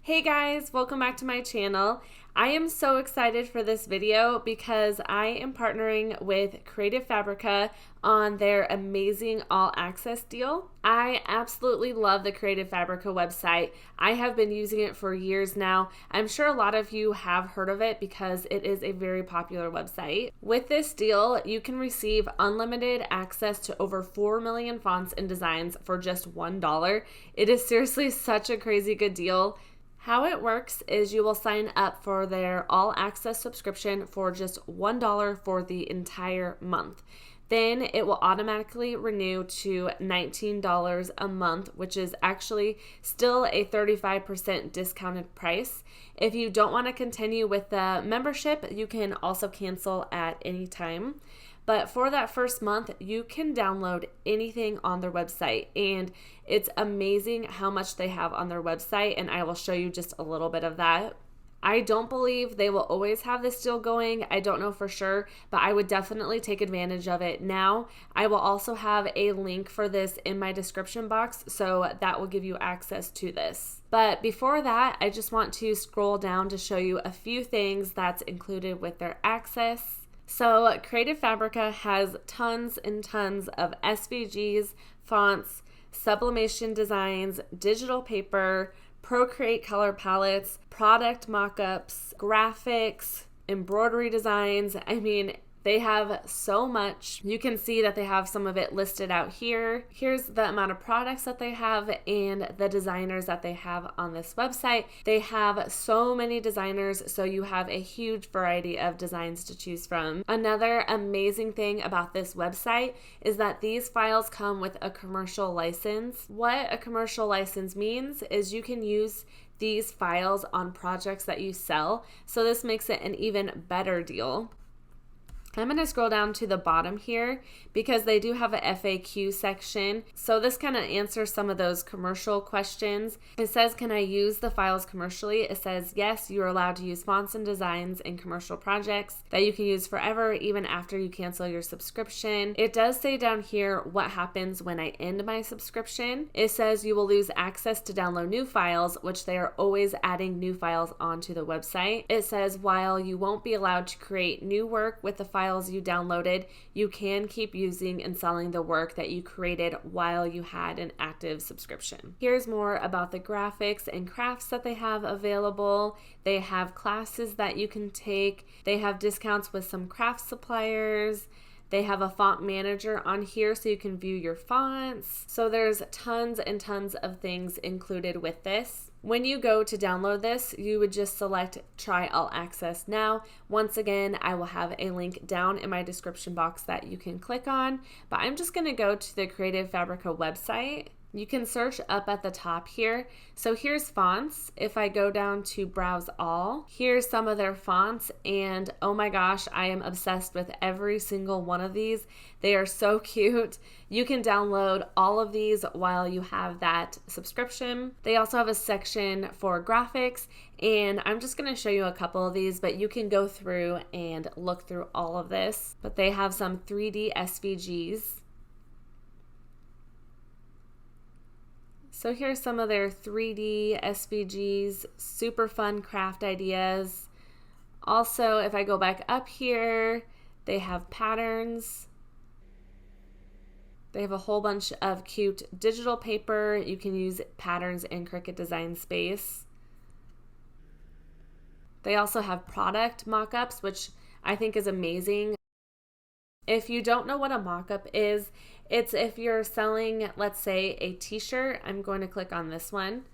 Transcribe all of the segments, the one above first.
Hey guys, welcome back to my channel. I am so excited for this video because I am partnering with Creative Fabrica on their amazing all access deal. I absolutely love the Creative Fabrica website. I have been using it for years now. I'm sure a lot of you have heard of it because it is a very popular website. With this deal, you can receive unlimited access to over 4 million fonts and designs for just $1. It is seriously such a crazy good deal. How it works is you will sign up for their all access subscription for just $1 for the entire month. Then it will automatically renew to $19 a month, which is actually still a 35% discounted price. If you don't want to continue with the membership, you can also cancel at any time. But for that first month, you can download anything on their website, and it's amazing how much they have on their website, and I will show you just a little bit of that. I don't believe they will always have this deal going. I don't know for sure, but I would definitely take advantage of it now. I will also have a link for this in my description box, so that will give you access to this. But before that, I just want to scroll down to show you a few things that's included with their access. So Creative Fabrica has tons and tons of SVGs, fonts, sublimation designs, digital paper, Procreate color palettes, product mockups, graphics, embroidery designs. I mean, they have so much. You can see that they have some of it listed out here. Here's the amount of products that they have and the designers that they have on this website. They have so many designers, so you have a huge variety of designs to choose from. Another amazing thing about this website is that these files come with a commercial license. What a commercial license means is you can use these files on projects that you sell, so this makes it an even better deal. I'm going to scroll down to the bottom here because they do have a FAQ section. So this kind of answers some of those commercial questions. It says, can I use the files commercially? It says, yes, you are allowed to use fonts and designs in commercial projects that you can use forever, even after you cancel your subscription. It does say down here what happens when I end my subscription. It says you will lose access to download new files, which they are always adding new files onto the website. It says while you won't be allowed to create new work with the files you downloaded, you can keep using and selling the work that you created while you had an active subscription. Here's more about the graphics and crafts that they have available. They have classes that you can take. They have discounts with some craft suppliers. They have a font manager on here so you can view your fonts. So there's tons and tons of things included with this. When you go to download this, you would just select Try All Access Now. Once again, I will have a link down in my description box that you can click on, but I'm just gonna go to the Creative Fabrica website. You can search up at the top here. So here's fonts. If I go down to browse all, here's some of their fonts, and oh my gosh, I am obsessed with every single one of these. They are so cute. You can download all of these while you have that subscription. They also have a section for graphics, and I'm just going to show you a couple of these, but you can go through and look through all of this. But they have some 3D SVGs. So here's some of their 3D SVGs, super fun craft ideas. Also, if I go back up here, they have patterns. They have a whole bunch of cute digital paper. You can use patterns in Cricut Design Space. They also have product mockups, which I think is amazing. If you don't know what a mockup is, it's if you're selling, let's say, a t-shirt. I'm going to click on this one,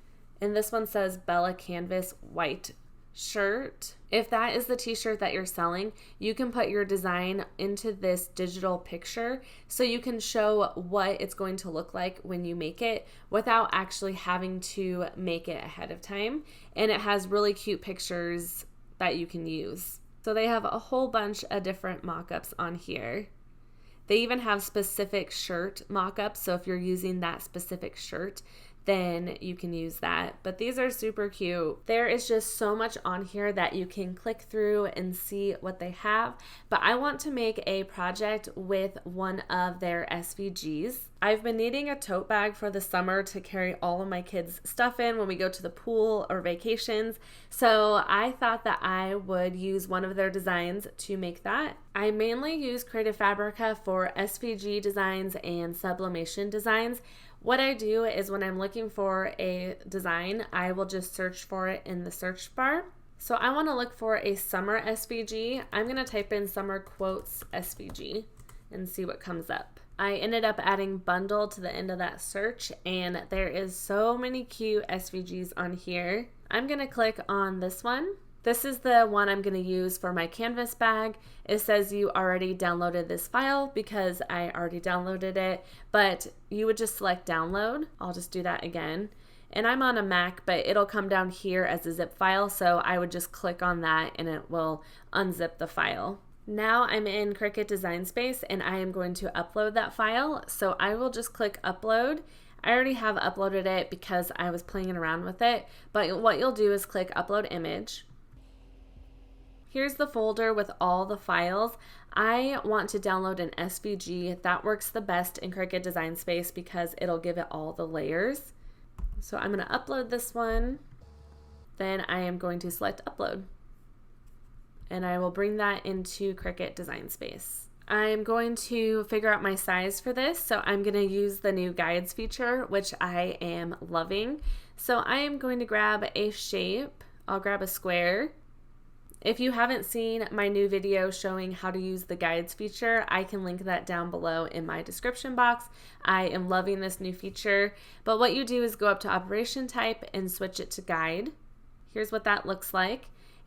and this one says Bella Canvas white shirt. If that is the t-shirt that you're selling, you can put your design into this digital picture so you can show what it's going to look like when you make it without actually having to make it ahead of time. And it has really cute pictures that you can use. So they have a whole bunch of different mockups on here. They even have specific shirt mockups, so if you're using that specific shirt, then you can use that. But these are super cute. There is just so much on here that you can click through and see what they have. But I want to make a project with one of their SVGs. I've been needing a tote bag for the summer to carry all of my kids' stuff in when we go to the pool or vacations. So I thought that I would use one of their designs to make that. I mainly use Creative Fabrica for SVG designs and sublimation designs. What I do is when I'm looking for a design, I will just search for it in the search bar. So I want to look for a summer SVG. I'm going to type in summer quotes SVG and see what comes up. I ended up adding bundle to the end of that search, and there is so many cute SVGs on here. I'm going to click on this one. This is the one I'm going to use for my canvas bag. It says you already downloaded this file because I already downloaded it, but you would just select download. I'll just do that again. And I'm on a Mac, but it'll come down here as a zip file, so I would just click on that and it will unzip the file. Now I'm in Cricut Design Space and I am going to upload that file, so I will just click upload. I already have uploaded it because I was playing around with it, but what you'll do is click upload image. Here's the folder with all the files. I want to download an SVG. That works the best in Cricut Design Space because it'll give it all the layers. So I'm going to upload this one. Then I am going to select upload. And I will bring that into Cricut Design Space. I'm going to figure out my size for this. So I'm going to use the new guides feature, which I am loving. So I am going to grab a shape. I'll grab a square. If you haven't seen my new video showing how to use the guides feature, I can link that down below in my description box. I am loving this new feature, but what you do is go up to operation type and switch it to guide. Here's what that looks like,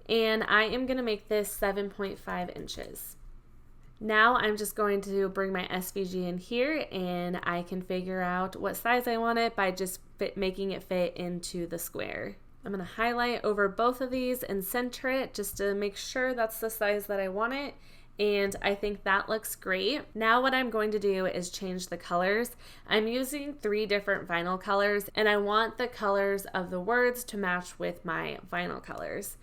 and I am going to make this 7.5 inches. Now I'm just going to bring my SVG in here and I can figure out what size I want it by just making it fit into the square. I'm going to highlight over both of these and center it just to make sure that's the size that I want it. And I think that looks great. Now what I'm going to do is change the colors. I'm using 3 different vinyl colors and I want the colors of the words to match with my vinyl colors.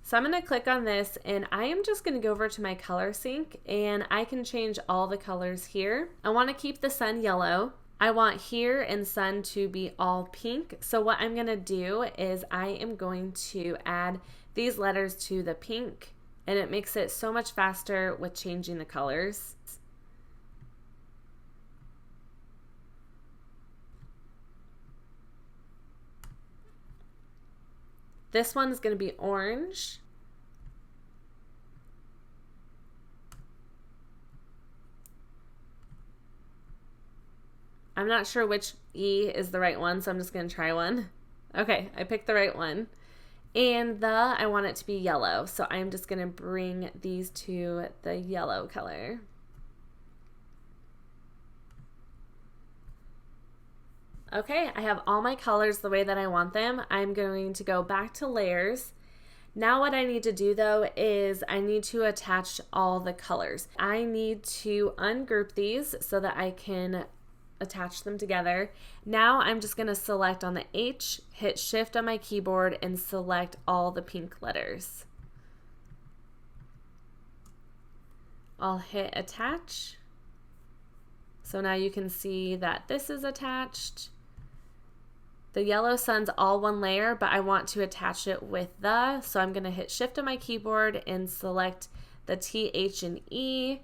So I'm going to click on this and I am just going to go over to my color sync and I can change all the colors here. I want to keep the sun yellow. I want here and sun to be all pink. So what I'm going to do is I am going to add these letters to the pink, and it makes it so much faster with changing the colors. This one is going to be orange. I'm not sure which E is the right one, so I'm just going to try one. Okay, I picked the right one. And I want it to be yellow, so I'm just going to bring these to the yellow color. Okay, I have all my colors the way that I want them. I'm going to go back to layers. Now what I need to do though is I need to attach all the colors. I need to ungroup these so that I can attach them together. Now I'm just going to select on the H, hit shift on my keyboard and select all the pink letters. I'll hit attach. So now you can see that this is attached. The yellow sun's all one layer, but I want to attach it with the, so I'm going to hit shift on my keyboard and select the T, H, and E,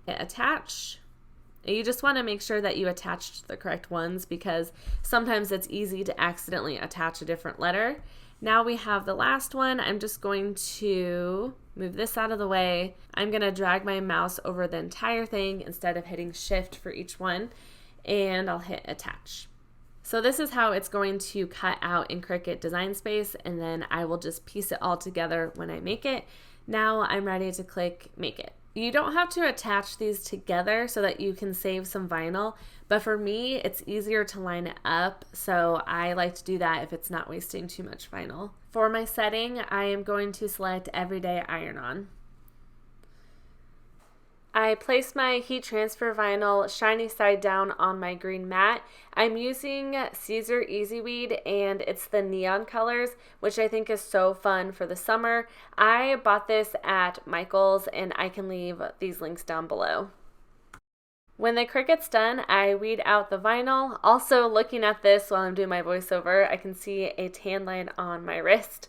hit attach. You just want to make sure that you attached the correct ones because sometimes it's easy to accidentally attach a different letter. Now we have the last one. I'm just going to move this out of the way. I'm going to drag my mouse over the entire thing instead of hitting shift for each one, and I'll hit attach. So this is how it's going to cut out in Cricut Design Space, and then I will just piece it all together when I make it. Now I'm ready to click make it. You don't have to attach these together so that you can save some vinyl, but for me, it's easier to line it up, so I like to do that if it's not wasting too much vinyl. For my setting, I am going to select Everyday Iron On. I place my heat transfer vinyl shiny side down on my green mat. I'm using Caesar Easy Weed and it's the neon colors, which I think is so fun for the summer. I bought this at Michael's and I can leave these links down below. When the Cricut's done, I weed out the vinyl. Also, looking at this while I'm doing my voiceover, I can see a tan line on my wrist.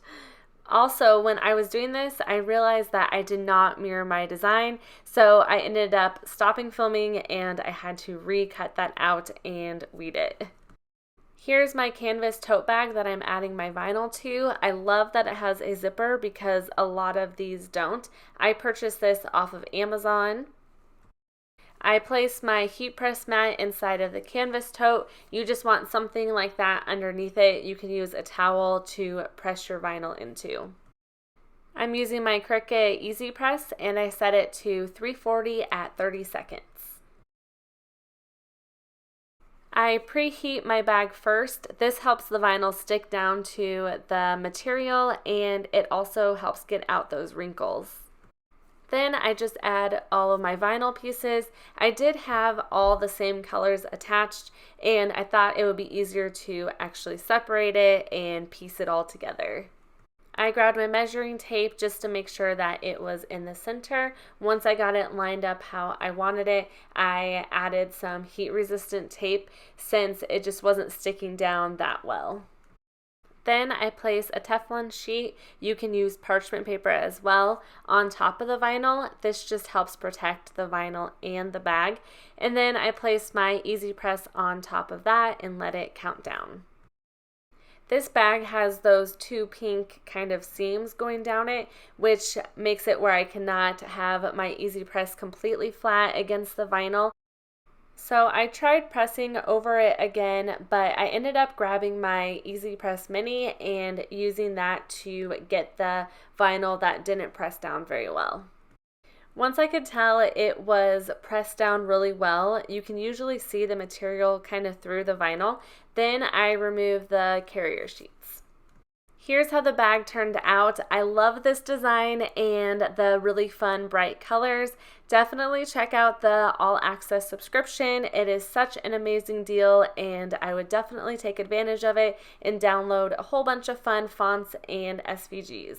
Also, when I was doing this, I realized that I did not mirror my design, so I ended up stopping filming and I had to recut that out and weed it. Here's my canvas tote bag that I'm adding my vinyl to. I love that it has a zipper because a lot of these don't. I purchased this off of Amazon. I place my heat press mat inside of the canvas tote. You just want something like that underneath it. You can use a towel to press your vinyl into. I'm using my Cricut Easy Press and I set it to 340 at 30 seconds. I preheat my bag first. This helps the vinyl stick down to the material and it also helps get out those wrinkles. Then I just add all of my vinyl pieces. I did have all the same colors attached and I thought it would be easier to actually separate it and piece it all together. I grabbed my measuring tape just to make sure that it was in the center. Once I got it lined up how I wanted it, I added some heat resistant tape since it just wasn't sticking down that well. Then I place a Teflon sheet, you can use parchment paper as well, on top of the vinyl. This just helps protect the vinyl and the bag. And then I place my Easy Press on top of that and let it count down. This bag has those two pink kind of seams going down it, which makes it where I cannot have my Easy Press completely flat against the vinyl. So I tried pressing over it again, but I ended up grabbing my Easy Press Mini and using that to get the vinyl that didn't press down very well. Once I could tell it was pressed down really well, you can usually see the material kind of through the vinyl. Then I removed the carrier sheets. Here's how the bag turned out. I love this design and the really fun bright colors. Definitely check out the All Access subscription. It is such an amazing deal and I would definitely take advantage of it and download a whole bunch of fun fonts and SVGs.